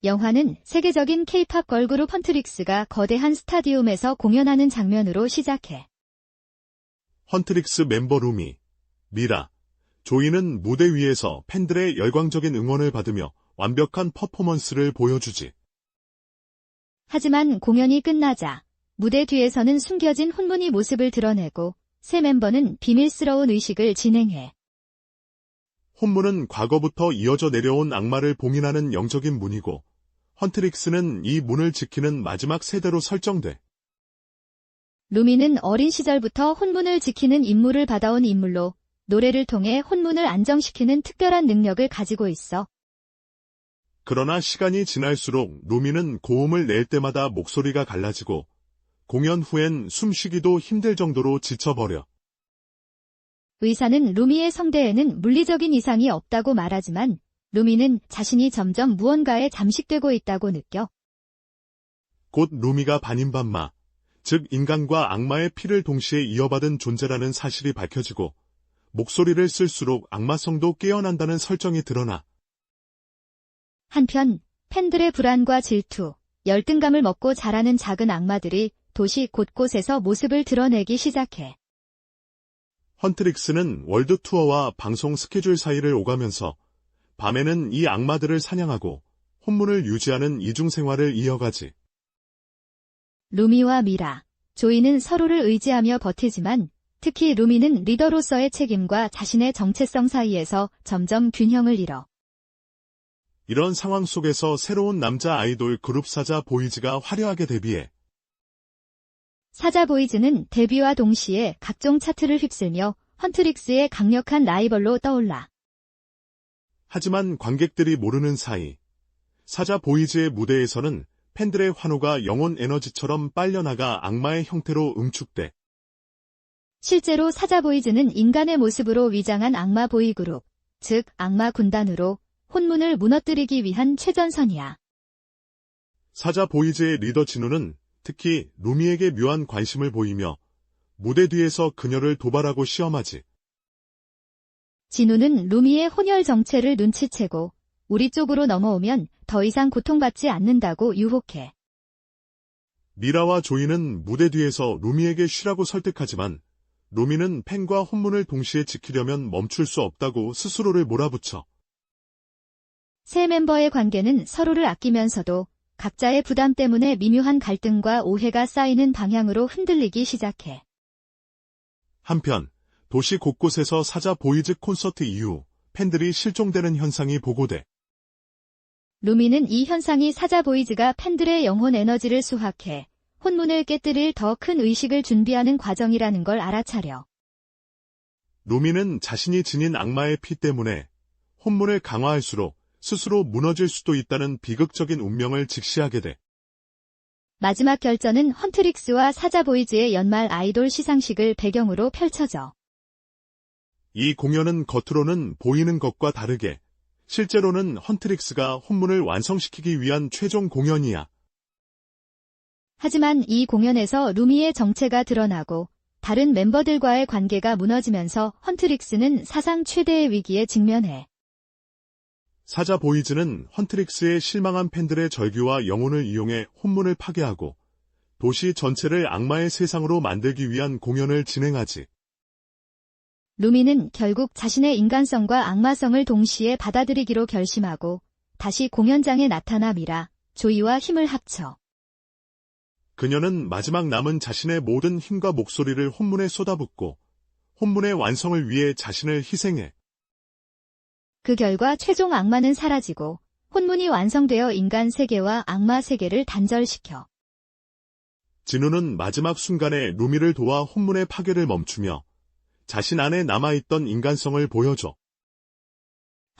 영화는 세계적인 K-팝 걸그룹 헌트릭스가 거대한 스타디움에서 공연하는 장면으로 시작해. 헌트릭스 멤버 루미, 미라, 조이는 무대 위에서 팬들의 열광적인 응원을 받으며 완벽한 퍼포먼스를 보여주지. 하지만 공연이 끝나자 무대 뒤에서는 숨겨진 혼문이 모습을 드러내고 새 멤버는 비밀스러운 의식을 진행해. 혼문은 과거부터 이어져 내려온 악마를 봉인하는 영적인 문이고, 헌트릭스는 이 문을 지키는 마지막 세대로 설정돼. 루미는 어린 시절부터 혼문을 지키는 임무를 받아온 인물로 노래를 통해 혼문을 안정시키는 특별한 능력을 가지고 있어. 그러나 시간이 지날수록 루미는 고음을 낼 때마다 목소리가 갈라지고, 공연 후엔 숨쉬기도 힘들 정도로 지쳐버려. 의사는 루미의 성대에는 물리적인 이상이 없다고 말하지만 루미는 자신이 점점 무언가에 잠식되고 있다고 느껴. 곧 루미가 반인반마, 즉 인간과 악마의 피를 동시에 이어받은 존재라는 사실이 밝혀지고, 목소리를 쓸수록 악마성도 깨어난다는 설정이 드러나. 한편 팬들의 불안과 질투, 열등감을 먹고 자라는 작은 악마들이 도시 곳곳에서 모습을 드러내기 시작해. 헌트릭스는 월드 투어와 방송 스케줄 사이를 오가면서 밤에는 이 악마들을 사냥하고 혼문을 유지하는 이중 생활을 이어가지. 루미와 미라, 조이는 서로를 의지하며 버티지만 특히 루미는 리더로서의 책임과 자신의 정체성 사이에서 점점 균형을 잃어. 이런 상황 속에서 새로운 남자 아이돌 그룹 사자 보이즈가 화려하게 데뷔해. 사자 보이즈는 데뷔와 동시에 각종 차트를 휩쓸며 헌트릭스의 강력한 라이벌로 떠올라. 하지만 관객들이 모르는 사이, 사자 보이즈의 무대에서는 팬들의 환호가 영혼 에너지처럼 빨려나가 악마의 형태로 응축돼. 실제로 사자 보이즈는 인간의 모습으로 위장한 악마 보이그룹, 즉 악마 군단으로 혼문을 무너뜨리기 위한 최전선이야. 사자 보이즈의 리더 진우는 특히 루미에게 묘한 관심을 보이며 무대 뒤에서 그녀를 도발하고 시험하지. 진우는 루미의 혼혈 정체를 눈치채고 우리 쪽으로 넘어오면 더 이상 고통받지 않는다고 유혹해. 미라와 조이는 무대 뒤에서 루미에게 쉬라고 설득하지만 루미는 팬과 혼문을 동시에 지키려면 멈출 수 없다고 스스로를 몰아붙여. 새 멤버의 관계는 서로를 아끼면서도 각자의 부담 때문에 미묘한 갈등과 오해가 쌓이는 방향으로 흔들리기 시작해. 한편 도시 곳곳에서 사자 보이즈 콘서트 이후 팬들이 실종되는 현상이 보고돼. 루미는 이 현상이 사자 보이즈가 팬들의 영혼 에너지를 수확해 혼문을 깨뜨릴 더 큰 의식을 준비하는 과정이라는 걸 알아차려. 루미는 자신이 지닌 악마의 피 때문에 혼문을 강화할수록 스스로 무너질 수도 있다는 비극적인 운명을 직시하게 돼. 마지막 결전은 헌트릭스와 사자 보이즈의 연말 아이돌 시상식을 배경으로 펼쳐져. 이 공연은 겉으로는 보이는 것과 다르게 실제로는 헌트릭스가 혼문을 완성시키기 위한 최종 공연이야. 하지만 이 공연에서 루미의 정체가 드러나고 다른 멤버들과의 관계가 무너지면서 헌트릭스는 사상 최대의 위기에 직면해. 사자 보이즈는 헌트릭스의 실망한 팬들의 절규와 영혼을 이용해 혼문을 파괴하고 도시 전체를 악마의 세상으로 만들기 위한 공연을 진행하지. 루미는 결국 자신의 인간성과 악마성을 동시에 받아들이기로 결심하고 다시 공연장에 나타나 미라, 조이와 힘을 합쳐. 그녀는 마지막 남은 자신의 모든 힘과 목소리를 혼문에 쏟아붓고 혼문의 완성을 위해 자신을 희생해. 그 결과 최종 악마는 사라지고 혼문이 완성되어 인간 세계와 악마 세계를 단절시켜. 진우는 마지막 순간에 루미를 도와 혼문의 파괴를 멈추며 자신 안에 남아있던 인간성을 보여줘.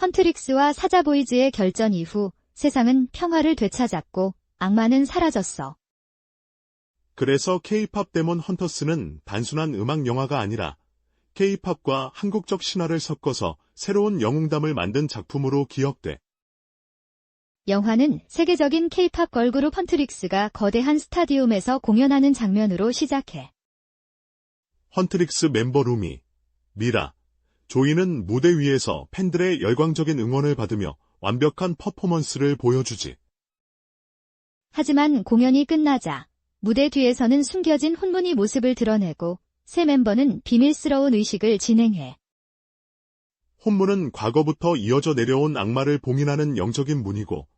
헌트릭스와 사자 보이즈의 결전 이후 세상은 평화를 되찾았고 악마는 사라졌어. 그래서 K-팝 데몬 헌터스는 단순한 음악 영화가 아니라 K-팝과 한국적 신화를 섞어서 새로운 영웅담을 만든 작품으로 기억돼. 영화는 세계적인 K-팝 걸그룹 헌트릭스가 거대한 스타디움에서 공연하는 장면으로 시작해. 헌트릭스 멤버 루미, 미라, 조이는 무대 위에서 팬들의 열광적인 응원을 받으며 완벽한 퍼포먼스를 보여주지. 하지만 공연이 끝나자 무대 뒤에서는 숨겨진 혼문이 모습을 드러내고 새 멤버는 비밀스러운 의식을 진행해. 혼문은 과거부터 이어져 내려온 악마를 봉인하는 영적인 문이고,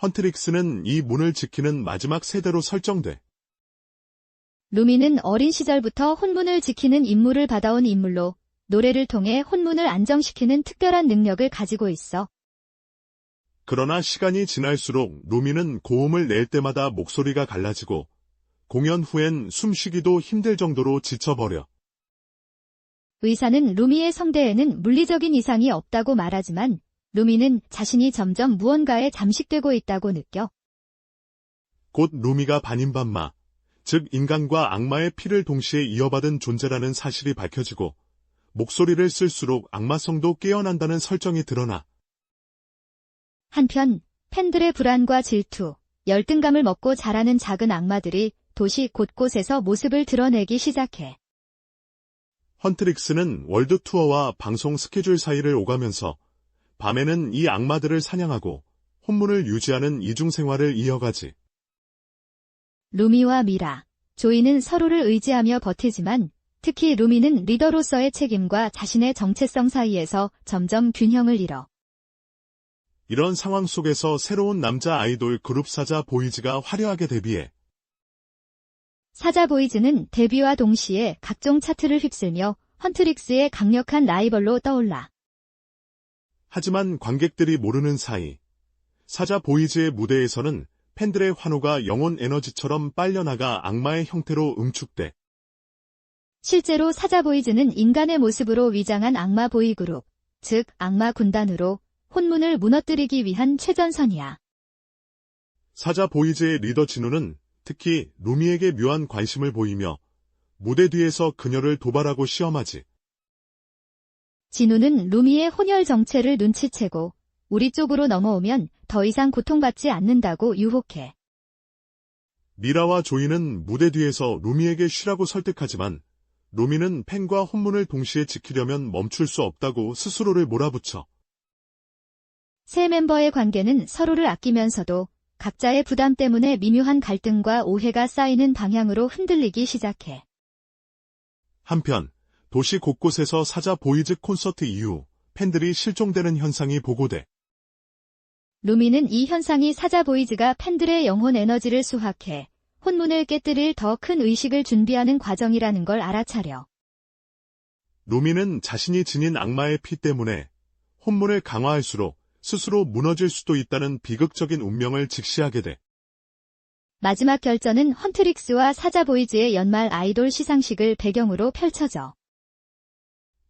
헌트릭스는 이 문을 지키는 마지막 세대로 설정돼. 루미는 어린 시절부터 혼문을 지키는 임무를 받아온 인물로 노래를 통해 혼문을 안정시키는 특별한 능력을 가지고 있어. 그러나 시간이 지날수록 루미는 고음을 낼 때마다 목소리가 갈라지고, 공연 후엔 숨쉬기도 힘들 정도로 지쳐버려. 의사는 루미의 성대에는 물리적인 이상이 없다고 말하지만 루미는 자신이 점점 무언가에 잠식되고 있다고 느껴. 곧 루미가 반인반마, 즉 인간과 악마의 피를 동시에 이어받은 존재라는 사실이 밝혀지고, 목소리를 쓸수록 악마성도 깨어난다는 설정이 드러나. 한편 팬들의 불안과 질투, 열등감을 먹고 자라는 작은 악마들이 도시 곳곳에서 모습을 드러내기 시작해. 헌트릭스는 월드 투어와 방송 스케줄 사이를 오가면서 밤에는 이 악마들을 사냥하고 혼문을 유지하는 이중 생활을 이어가지. 루미와 미라, 조이는 서로를 의지하며 버티지만 특히 루미는 리더로서의 책임과 자신의 정체성 사이에서 점점 균형을 잃어. 이런 상황 속에서 새로운 남자 아이돌 그룹 사자 보이즈가 화려하게 데뷔해. 사자 보이즈는 데뷔와 동시에 각종 차트를 휩쓸며 헌트릭스의 강력한 라이벌로 떠올라. 하지만 관객들이 모르는 사이, 사자 보이즈의 무대에서는 팬들의 환호가 영혼 에너지처럼 빨려나가 악마의 형태로 응축돼. 실제로 사자 보이즈는 인간의 모습으로 위장한 악마 보이그룹, 즉 악마 군단으로 혼문을 무너뜨리기 위한 최전선이야. 사자 보이즈의 리더 진우는 특히 루미에게 묘한 관심을 보이며 무대 뒤에서 그녀를 도발하고 시험하지. 진우는 루미의 혼혈 정체를 눈치채고 우리 쪽으로 넘어오면 더 이상 고통받지 않는다고 유혹해. 미라와 조이는 무대 뒤에서 루미에게 쉬라고 설득하지만 루미는 팬과 혼문을 동시에 지키려면 멈출 수 없다고 스스로를 몰아붙여. 세 멤버의 관계는 서로를 아끼면서도 각자의 부담 때문에 미묘한 갈등과 오해가 쌓이는 방향으로 흔들리기 시작해. 한편 도시 곳곳에서 사자 보이즈 콘서트 이후 팬들이 실종되는 현상이 보고돼. 루미는 이 현상이 사자 보이즈가 팬들의 영혼 에너지를 수확해 혼문을 깨뜨릴 더 큰 의식을 준비하는 과정이라는 걸 알아차려. 루미는 자신이 지닌 악마의 피 때문에 혼문을 강화할수록 스스로 무너질 수도 있다는 비극적인 운명을 직시하게 돼. 마지막 결전은 헌트릭스와 사자 보이즈의 연말 아이돌 시상식을 배경으로 펼쳐져.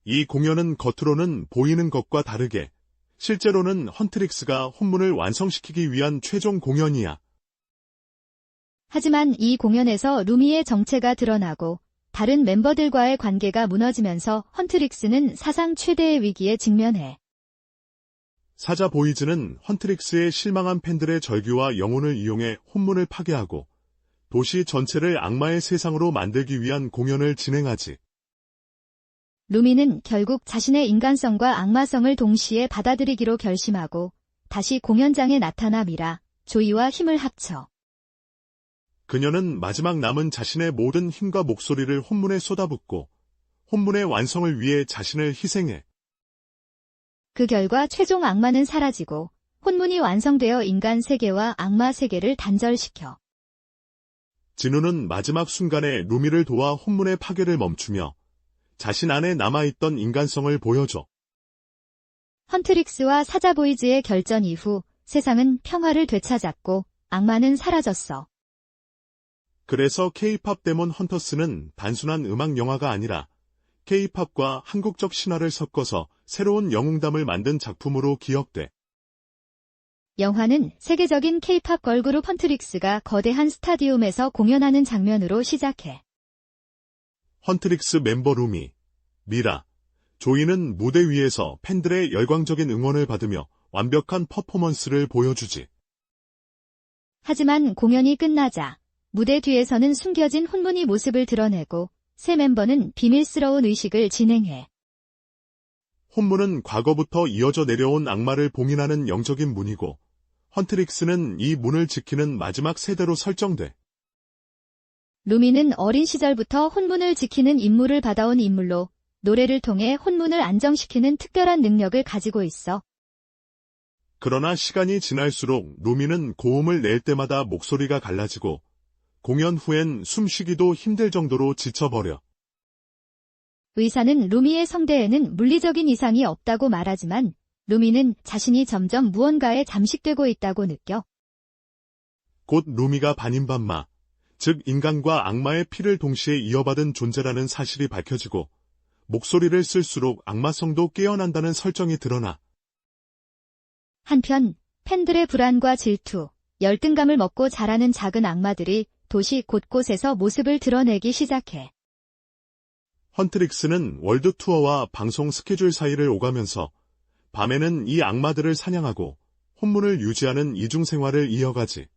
이 공연은 겉으로는 보이는 것과 다르게 실제로는 헌트릭스가 혼문을 완성시키기 위한 최종 공연이야. 하지만 이 공연에서 루미의 정체가 드러나고 다른 멤버들과의 관계가 무너지면서 헌트릭스는 사상 최대의 위기에 직면해. 사자 보이즈는 헌트릭스의 실망한 팬들의 절규와 영혼을 이용해 혼문을 파괴하고 도시 전체를 악마의 세상으로 만들기 위한 공연을 진행하지. 루미는 결국 자신의 인간성과 악마성을 동시에 받아들이기로 결심하고 다시 공연장에 나타나 미라, 조이와 힘을 합쳐. 그녀는 마지막 남은 자신의 모든 힘과 목소리를 혼문에 쏟아붓고 혼문의 완성을 위해 자신을 희생해. 그 결과 최종 악마는 사라지고 혼문이 완성되어 인간 세계와 악마 세계를 단절시켜. 진우는 마지막 순간에 루미를 도와 혼문의 파괴를 멈추며 자신 안에 남아있던 인간성을 보여줘. 헌트릭스와 사자 보이즈의 결전 이후 세상은 평화를 되찾았고 악마는 사라졌어. 그래서 K-팝 데몬 헌터스는 단순한 음악 영화가 아니라 K-팝과 한국적 신화를 섞어서 새로운 영웅담을 만든 작품으로 기억돼. 영화는 세계적인 K-팝 걸그룹 헌트릭스가 거대한 스타디움에서 공연하는 장면으로 시작해. 헌트릭스 멤버 루미, 미라, 조이는 무대 위에서 팬들의 열광적인 응원을 받으며 완벽한 퍼포먼스를 보여주지. 하지만 공연이 끝나자 무대 뒤에서는 숨겨진 혼문이 모습을 드러내고 새 멤버는 비밀스러운 의식을 진행해. 혼문은 과거부터 이어져 내려온 악마를 봉인하는 영적인 문이고 헌트릭스는 이 문을 지키는 마지막 세대로 설정돼. 루미는 어린 시절부터 혼문을 지키는 임무를 받아온 인물로 노래를 통해 혼문을 안정시키는 특별한 능력을 가지고 있어. 그러나 시간이 지날수록 루미는 고음을 낼 때마다 목소리가 갈라지고 공연 후엔 숨쉬기도 힘들 정도로 지쳐버려. 의사는 루미의 성대에는 물리적인 이상이 없다고 말하지만 루미는 자신이 점점 무언가에 잠식되고 있다고 느껴. 곧 루미가 반인반마, 즉 인간과 악마의 피를 동시에 이어받은 존재라는 사실이 밝혀지고 목소리를 쓸수록 악마성도 깨어난다는 설정이 드러나. 한편 팬들의 불안과 질투, 열등감을 먹고 자라는 작은 악마들이 도시 곳곳에서 모습을 드러내기 시작해. 헌트릭스는 월드 투어와 방송 스케줄 사이를 오가면서 밤에는 이 악마들을 사냥하고 혼문을 유지하는 이중 생활을 이어가지.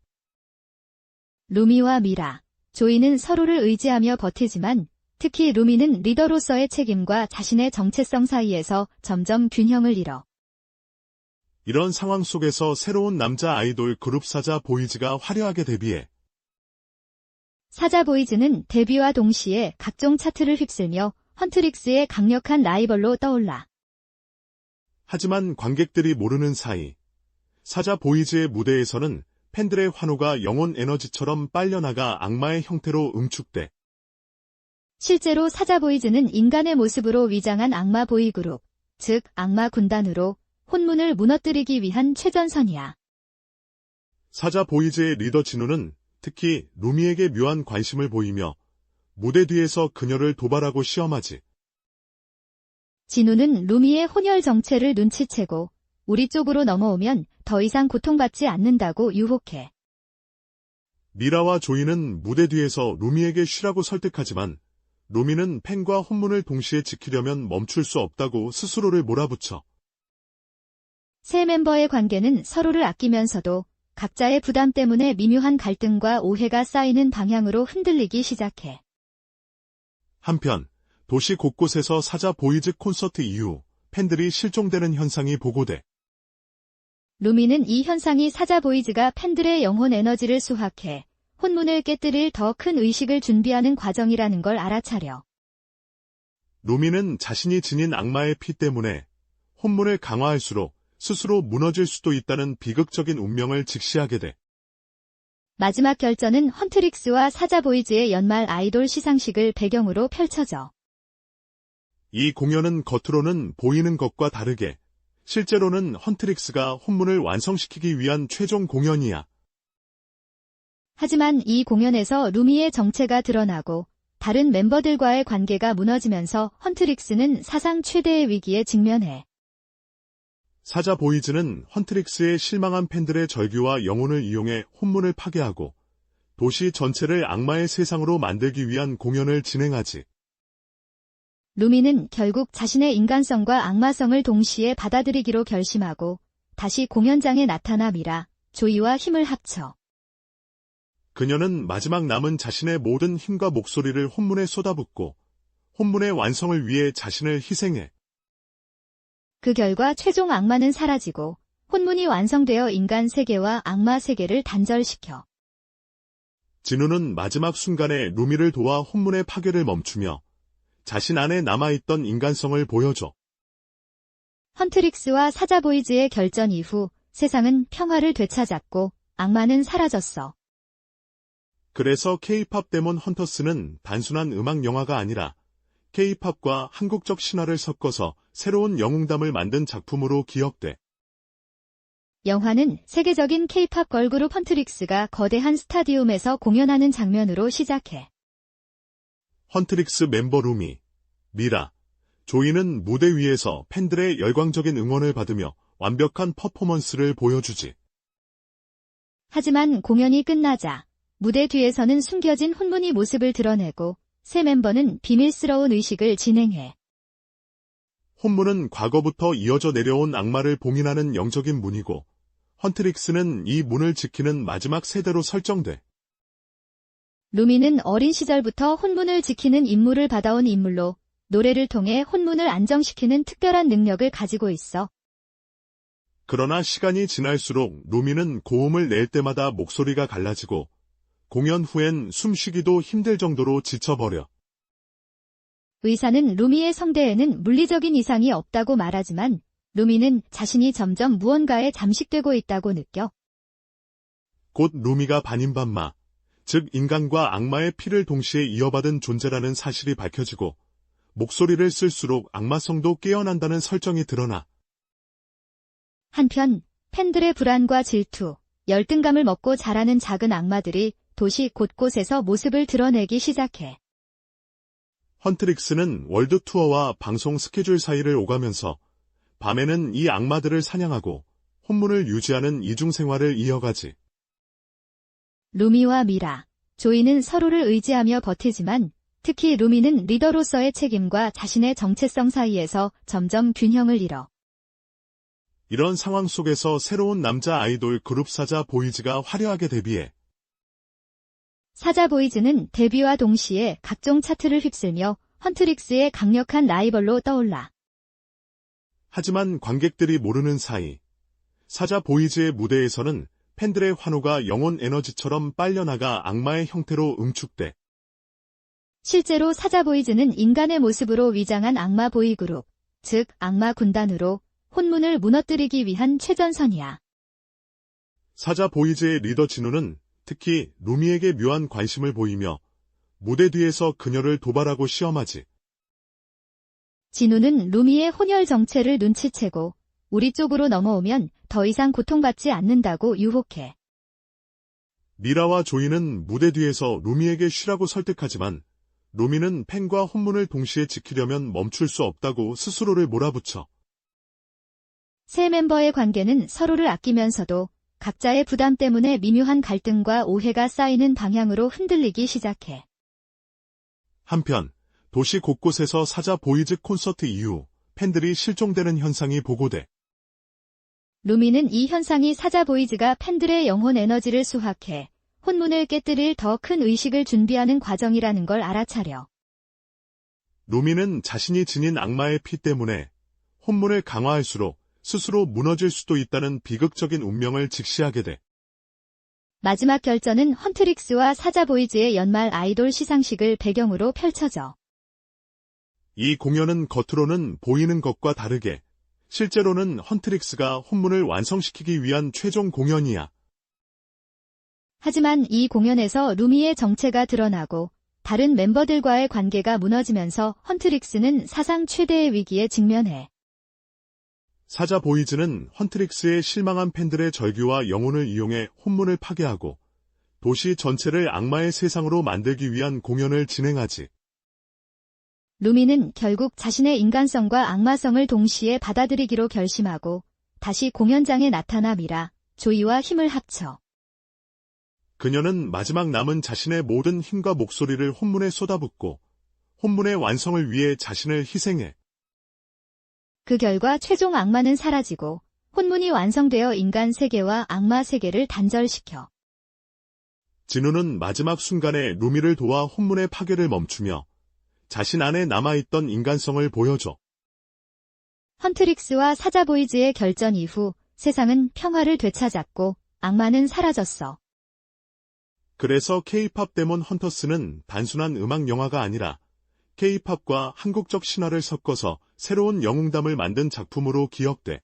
루미와 미라, 조이는 서로를 의지하며 버티지만 특히 루미는 리더로서의 책임과 자신의 정체성 사이에서 점점 균형을 잃어. 이런 상황 속에서 새로운 남자 아이돌 그룹 사자 보이즈가 화려하게 데뷔해. 사자 보이즈는 데뷔와 동시에 각종 차트를 휩쓸며 헌트릭스의 강력한 라이벌로 떠올라. 하지만 관객들이 모르는 사이, 사자 보이즈의 무대에서는 팬들의 환호가 영혼 에너지처럼 빨려나가 악마의 형태로 응축돼. 실제로 사자 보이즈는 인간의 모습으로 위장한 악마 보이그룹, 즉 악마 군단으로 혼문을 무너뜨리기 위한 최전선이야. 사자 보이즈의 리더 진우는 특히 루미에게 묘한 관심을 보이며 무대 뒤에서 그녀를 도발하고 시험하지. 진우는 루미의 혼혈 정체를 눈치채고 우리 쪽으로 넘어오면 더 이상 고통받지 않는다고 유혹해. 미라와 조이는 무대 뒤에서 루미에게 쉬라고 설득하지만 루미는 팬과 혼문을 동시에 지키려면 멈출 수 없다고 스스로를 몰아붙여. 세 멤버의 관계는 서로를 아끼면서도 각자의 부담 때문에 미묘한 갈등과 오해가 쌓이는 방향으로 흔들리기 시작해. 한편 도시 곳곳에서 사자 보이즈 콘서트 이후 팬들이 실종되는 현상이 보고돼. 루미는 이 현상이 사자 보이즈가 팬들의 영혼 에너지를 수확해 혼문을 깨뜨릴 더 큰 의식을 준비하는 과정이라는 걸 알아차려. 루미는 자신이 지닌 악마의 피 때문에 혼문을 강화할수록 스스로 무너질 수도 있다는 비극적인 운명을 직시하게 돼. 마지막 결전은 헌트릭스와 사자 보이즈의 연말 아이돌 시상식을 배경으로 펼쳐져. 이 공연은 겉으로는 보이는 것과 다르게 실제로는 헌트릭스가 혼문을 완성시키기 위한 최종 공연이야. 하지만 이 공연에서 루미의 정체가 드러나고 다른 멤버들과의 관계가 무너지면서 헌트릭스는 사상 최대의 위기에 직면해. 사자 보이즈는 헌트릭스의 실망한 팬들의 절규와 영혼을 이용해 혼문을 파괴하고 도시 전체를 악마의 세상으로 만들기 위한 공연을 진행하지. 루미는 결국 자신의 인간성과 악마성을 동시에 받아들이기로 결심하고 다시 공연장에 나타나 미라, 조이와 힘을 합쳐. 그녀는 마지막 남은 자신의 모든 힘과 목소리를 혼문에 쏟아붓고 혼문의 완성을 위해 자신을 희생해. 그 결과 최종 악마는 사라지고 혼문이 완성되어 인간 세계와 악마 세계를 단절시켜. 진우는 마지막 순간에 루미를 도와 혼문의 파괴를 멈추며 자신 안에 남아있던 인간성을 보여줘. 헌트릭스와 사자 보이즈의 결전 이후 세상은 평화를 되찾았고 악마는 사라졌어. 그래서 K-팝 데몬 헌터스는 단순한 음악 영화가 아니라 K-팝과 한국적 신화를 섞어서 새로운 영웅담을 만든 작품으로 기억돼. 영화는 세계적인 K-팝 걸그룹 헌트릭스가 거대한 스타디움에서 공연하는 장면으로 시작해. 헌트릭스 멤버 루미, 미라, 조이는 무대 위에서 팬들의 열광적인 응원을 받으며 완벽한 퍼포먼스를 보여주지. 하지만 공연이 끝나자 무대 뒤에서는 숨겨진 혼문이 모습을 드러내고 새 멤버는 비밀스러운 의식을 진행해. 혼문은 과거부터 이어져 내려온 악마를 봉인하는 영적인 문이고 헌트릭스는 이 문을 지키는 마지막 세대로 설정돼. 루미는 어린 시절부터 혼문을 지키는 임무를 받아온 인물로 노래를 통해 혼문을 안정시키는 특별한 능력을 가지고 있어. 그러나 시간이 지날수록 루미는 고음을 낼 때마다 목소리가 갈라지고 공연 후엔 숨쉬기도 힘들 정도로 지쳐버려. 의사는 루미의 성대에는 물리적인 이상이 없다고 말하지만 루미는 자신이 점점 무언가에 잠식되고 있다고 느껴. 곧 루미가 반인반마, 즉 인간과 악마의 피를 동시에 이어받은 존재라는 사실이 밝혀지고 목소리를 쓸수록 악마성도 깨어난다는 설정이 드러나. 한편 팬들의 불안과 질투, 열등감을 먹고 자라는 작은 악마들이 도시 곳곳에서 모습을 드러내기 시작해. 헌트릭스는 월드 투어와 방송 스케줄 사이를 오가면서 밤에는 이 악마들을 사냥하고 혼문을 유지하는 이중 생활을 이어가지. 루미와 미라, 조이는 서로를 의지하며 버티지만 특히 루미는 리더로서의 책임과 자신의 정체성 사이에서 점점 균형을 잃어. 이런 상황 속에서 새로운 남자 아이돌 그룹 사자 보이즈가 화려하게 데뷔해. 사자 보이즈는 데뷔와 동시에 각종 차트를 휩쓸며 헌트릭스의 강력한 라이벌로 떠올라. 하지만 관객들이 모르는 사이, 사자 보이즈의 무대에서는 팬들의 환호가 영혼 에너지처럼 빨려나가 악마의 형태로 응축돼. 실제로 사자 보이즈는 인간의 모습으로 위장한 악마 보이그룹, 즉 악마 군단으로 혼문을 무너뜨리기 위한 최전선이야. 사자 보이즈의 리더 진우는 특히 루미에게 묘한 관심을 보이며 무대 뒤에서 그녀를 도발하고 시험하지. 진우는 루미의 혼혈 정체를 눈치채고 우리 쪽으로 넘어오면 더 이상 고통받지 않는다고 유혹해. 미라와 조이는 무대 뒤에서 루미에게 쉬라고 설득하지만 루미는 팬과 혼문을 동시에 지키려면 멈출 수 없다고 스스로를 몰아붙여. 세 멤버의 관계는 서로를 아끼면서도 각자의 부담 때문에 미묘한 갈등과 오해가 쌓이는 방향으로 흔들리기 시작해. 한편 도시 곳곳에서 사자 보이즈 콘서트 이후 팬들이 실종되는 현상이 보고돼. 루미는 이 현상이 사자 보이즈가 팬들의 영혼 에너지를 수확해 혼문을 깨뜨릴 더 큰 의식을 준비하는 과정이라는 걸 알아차려. 루미는 자신이 지닌 악마의 피 때문에 혼문을 강화할수록 스스로 무너질 수도 있다는 비극적인 운명을 직시하게 돼. 마지막 결전은 헌트릭스와 사자 보이즈의 연말 아이돌 시상식을 배경으로 펼쳐져. 이 공연은 겉으로는 보이는 것과 다르게 실제로는 헌트릭스가 혼문을 완성시키기 위한 최종 공연이야. 하지만 이 공연에서 루미의 정체가 드러나고 다른 멤버들과의 관계가 무너지면서 헌트릭스는 사상 최대의 위기에 직면해. 사자 보이즈는 헌트릭스의 실망한 팬들의 절규와 영혼을 이용해 혼문을 파괴하고 도시 전체를 악마의 세상으로 만들기 위한 공연을 진행하지. 루미는 결국 자신의 인간성과 악마성을 동시에 받아들이기로 결심하고 다시 공연장에 나타나 미라, 조이와 힘을 합쳐. 그녀는 마지막 남은 자신의 모든 힘과 목소리를 혼문에 쏟아붓고 혼문의 완성을 위해 자신을 희생해. 그 결과 최종 악마는 사라지고 혼문이 완성되어 인간 세계와 악마 세계를 단절시켜. 진우는 마지막 순간에 루미를 도와 혼문의 파괴를 멈추며 자신 안에 남아있던 인간성을 보여줘. 헌트릭스와 사자 보이즈의 결전 이후 세상은 평화를 되찾았고 악마는 사라졌어. 그래서 K-팝 데몬 헌터스는 단순한 음악 영화가 아니라 K-팝과 한국적 신화를 섞어서 새로운 영웅담을 만든 작품으로 기억돼.